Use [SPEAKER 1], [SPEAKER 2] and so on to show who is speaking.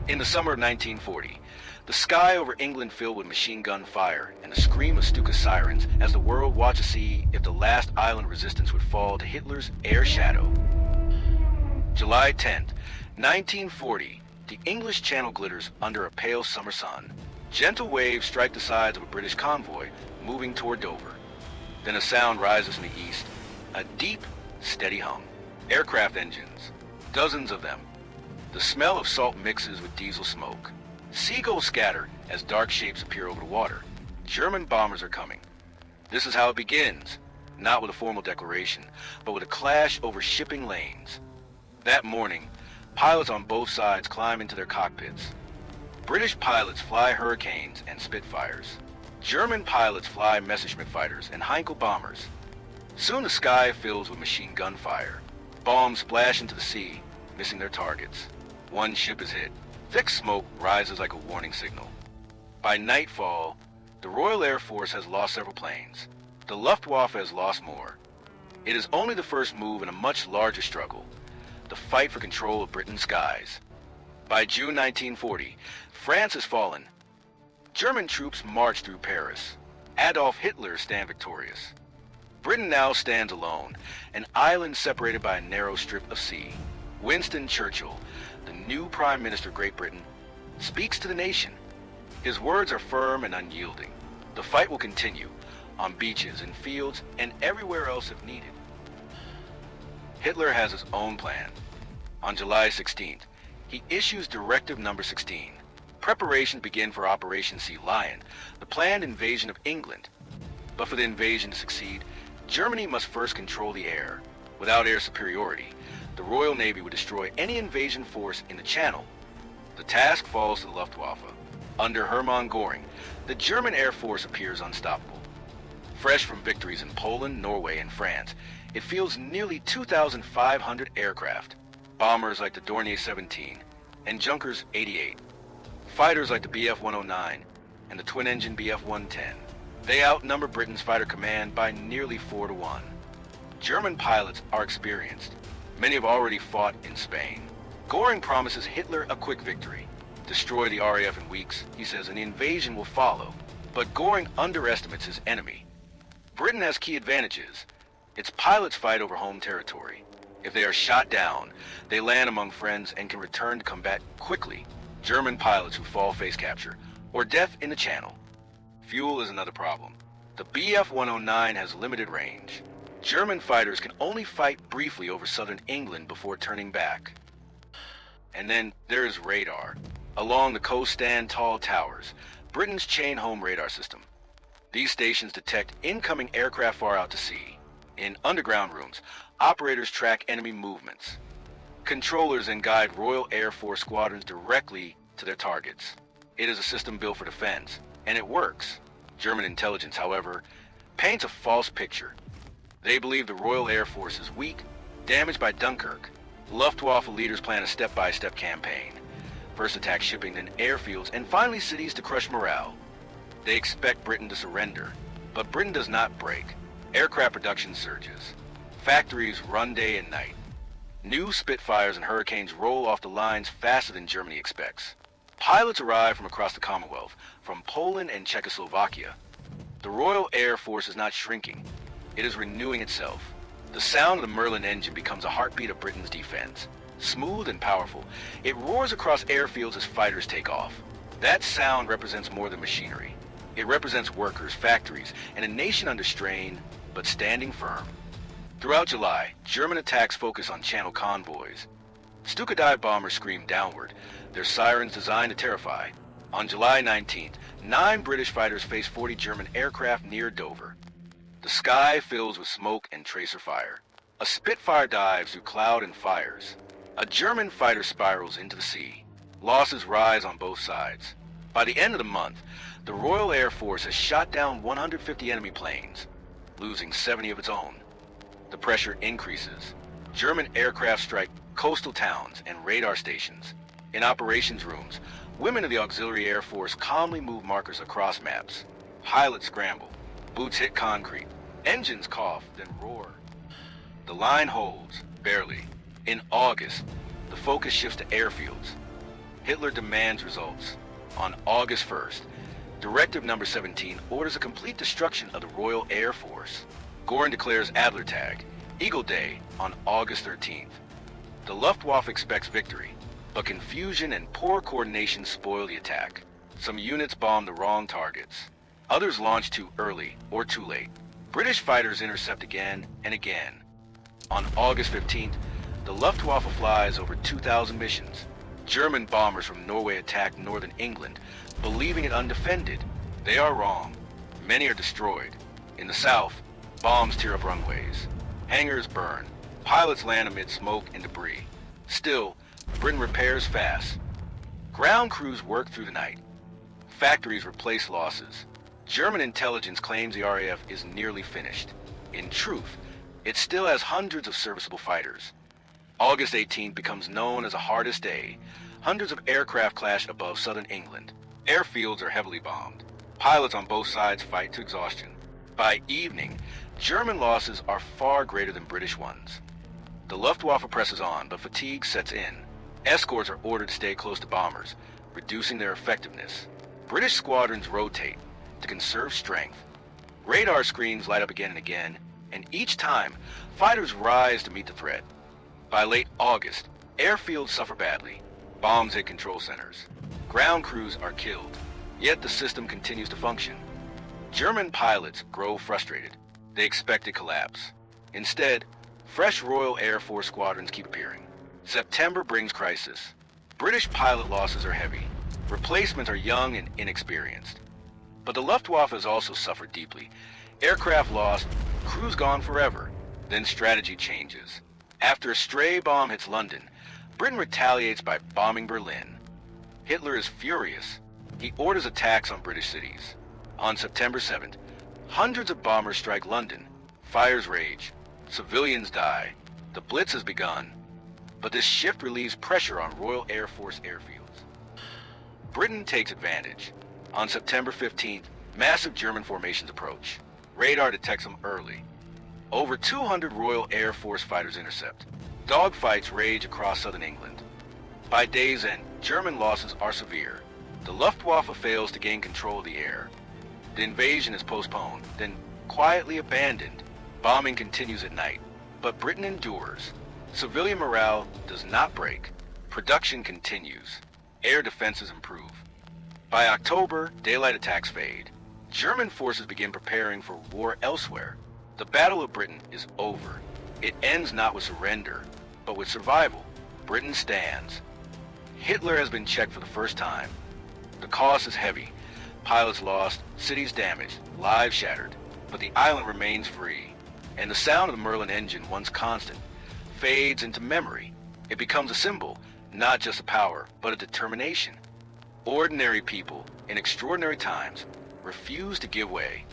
[SPEAKER 1] In the summer of 1940, the sky over England filled with machine gun fire and the scream of Stuka sirens as the world watched to see if the last island resistance would fall to Hitler's air shadow. July 10th, 1940, the English Channel glitters under a pale summer sun. Gentle waves strike the sides of a British convoy moving toward Dover. Then a sound rises from the east, a deep, steady hum. Aircraft engines, dozens of them. The smell of salt mixes with diesel smoke. Seagulls scatter as dark shapes appear over the water. German bombers are coming. This is how it begins, not with a formal declaration, but with a clash over shipping lanes. That morning, pilots on both sides climb into their cockpits. British pilots fly Hurricanes and Spitfires. German pilots fly Messerschmitt fighters and Heinkel bombers. Soon the sky fills with machine gun fire. Bombs splash into the sea, missing their targets. One ship is hit. Thick smoke rises like a warning signal. By nightfall, the Royal Air Force has lost several planes. The Luftwaffe has lost more. It is only the first move in a much larger struggle, the fight for control of Britain's skies. By June 1940, France has fallen. German troops march through Paris. Adolf Hitler stands victorious. Britain now stands alone, an island separated by a narrow strip of sea. Winston Churchill, the new Prime Minister of Great Britain, speaks to the nation. His words are firm and unyielding. The fight will continue, on beaches, in fields, and everywhere else if needed. Hitler has his own plan. On July 16th, he issues Directive Number 16. Preparations begin for Operation Sea Lion, the planned invasion of England. But for the invasion to succeed, Germany must first control the air. Without air superiority, the Royal Navy would destroy any invasion force in the Channel. The task falls to the Luftwaffe. Under Hermann Göring, the German Air Force appears unstoppable. Fresh from victories in Poland, Norway, and France, it fields nearly 2,500 aircraft. Bombers like the Dornier 17 and Junkers 88. Fighters like the Bf-109 and the twin-engine Bf-110. They outnumber Britain's fighter command by nearly 4 to 1. German pilots are experienced. Many have already fought in Spain. Göring promises Hitler a quick victory. Destroy the RAF in weeks, he says, and the invasion will follow. But Göring underestimates his enemy. Britain has key advantages. Its pilots fight over home territory. If they are shot down, they land among friends and can return to combat quickly. German pilots who fall face capture, or death in the Channel. Fuel is another problem. The Bf-109 has limited range. German fighters can only fight briefly over southern England before turning back. And then there is radar. Along the coast stand tall towers, Britain's chain-home radar system. These stations detect incoming aircraft far out to sea. In underground rooms, operators track enemy movements. Controllers then guide Royal Air Force squadrons directly to their targets. It is a system built for defense, and it works. German intelligence, however, paints a false picture. They believe the Royal Air Force is weak, damaged by Dunkirk. Luftwaffe leaders plan a step-by-step campaign. First attack shipping, then airfields, and finally cities to crush morale. They expect Britain to surrender, but Britain does not break. Aircraft production surges. Factories run day and night. New Spitfires and Hurricanes roll off the lines faster than Germany expects. Pilots arrive from across the Commonwealth, from Poland and Czechoslovakia. The Royal Air Force is not shrinking. It is renewing itself. The sound of the Merlin engine becomes a heartbeat of Britain's defense. Smooth and powerful, it roars across airfields as fighters take off. That sound represents more than machinery. It represents workers, factories, and a nation under strain, but standing firm. Throughout July, German attacks focus on Channel convoys. Stuka dive bombers scream downward, their sirens designed to terrify. On July 19th, 9 British fighters face 40 German aircraft near Dover. The sky fills with smoke and tracer fire. A Spitfire dives through cloud and fires. A German fighter spirals into the sea. Losses rise on both sides. By the end of the month, the Royal Air Force has shot down 150 enemy planes, losing 70 of its own. The pressure increases. German aircraft strike coastal towns and radar stations. In operations rooms, women of the Auxiliary Air Force calmly move markers across maps. Pilots scramble. Boots hit concrete. Engines cough, then roar. The line holds, barely. In August, the focus shifts to airfields. Hitler demands results. On August 1st, Directive Number 17 orders a complete destruction of the Royal Air Force. Göring declares Adler Tag, Eagle Day, on August 13th. The Luftwaffe expects victory, but confusion and poor coordination spoil the attack. Some units bomb the wrong targets. Others launch too early or too late. British fighters intercept again and again. On August 15th, the Luftwaffe flies over 2,000 missions. German bombers from Norway attack northern England, believing it undefended. They are wrong. Many are destroyed. In the south, bombs tear up runways. Hangars burn. Pilots land amid smoke and debris. Still, Britain repairs fast. Ground crews work through the night. Factories replace losses. German intelligence claims the RAF is nearly finished. In truth, it still has hundreds of serviceable fighters. August 18th becomes known as the hardest day. Hundreds of aircraft clash above southern England. Airfields are heavily bombed. Pilots on both sides fight to exhaustion. By evening, German losses are far greater than British ones. The Luftwaffe presses on, but fatigue sets in. Escorts are ordered to stay close to bombers, reducing their effectiveness. British squadrons rotate to conserve strength. Radar screens light up again and again, and each time, fighters rise to meet the threat. By late August, airfields suffer badly. Bombs hit control centers. Ground crews are killed, yet the system continues to function. German pilots grow frustrated. They expect a collapse. Instead, fresh Royal Air Force squadrons keep appearing. September brings crisis. British pilot losses are heavy. Replacements are young and inexperienced. But the Luftwaffe has also suffered deeply. Aircraft lost, crews gone forever. Then strategy changes. After a stray bomb hits London, Britain retaliates by bombing Berlin. Hitler is furious. He orders attacks on British cities. On September 7th, hundreds of bombers strike London. Fires rage. Civilians die. The Blitz has begun. But this shift relieves pressure on Royal Air Force airfields. Britain takes advantage. On September 15th, massive German formations approach. Radar detects them early. Over 200 Royal Air Force fighters intercept. Dogfights rage across southern England. By day's end, German losses are severe. The Luftwaffe fails to gain control of the air. The invasion is postponed, then quietly abandoned. Bombing continues at night, but Britain endures. Civilian morale does not break. Production continues. Air defenses improve. By October, daylight attacks fade. German forces begin preparing for war elsewhere. The Battle of Britain is over. It ends not with surrender, but with survival. Britain stands. Hitler has been checked for the first time. The cost is heavy. Pilots lost, cities damaged, lives shattered. But the island remains free. And the sound of the Merlin engine, once constant, fades into memory. It becomes a symbol, not just a power, but a determination. Ordinary people, in extraordinary times, refuse to give way.